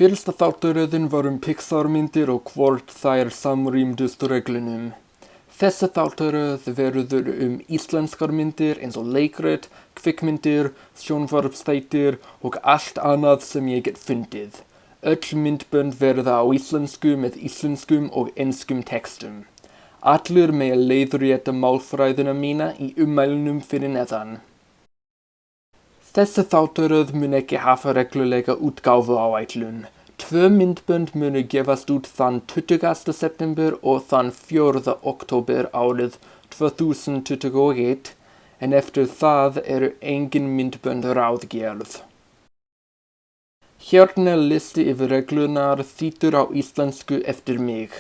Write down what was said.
Fyrsta þáttaröðin var Pixar-myndir og hvort þær samrýmdust reglunum. Þessi þáttaröð verður íslenskar myndir eins og leikrit, kvikmyndir, sjónvarpsþættir og allt annað sem ég get fundið. Öll myndbönd verða á íslensku með íslenskum og enskum textum. Allir mega leiðrétta málfræðina mína í ummælunum fyrir neðan. Þessi þáttaröð mun ekki hafa reglulega útgáfuáætlun. 2 myndbönd munu gefast út þann 20. september og þann 4. október árið 2021, en eftir það eru engin myndbönd ráðgerð. Hérna listi yfir reglurnar þýddur á íslensku eftir mig.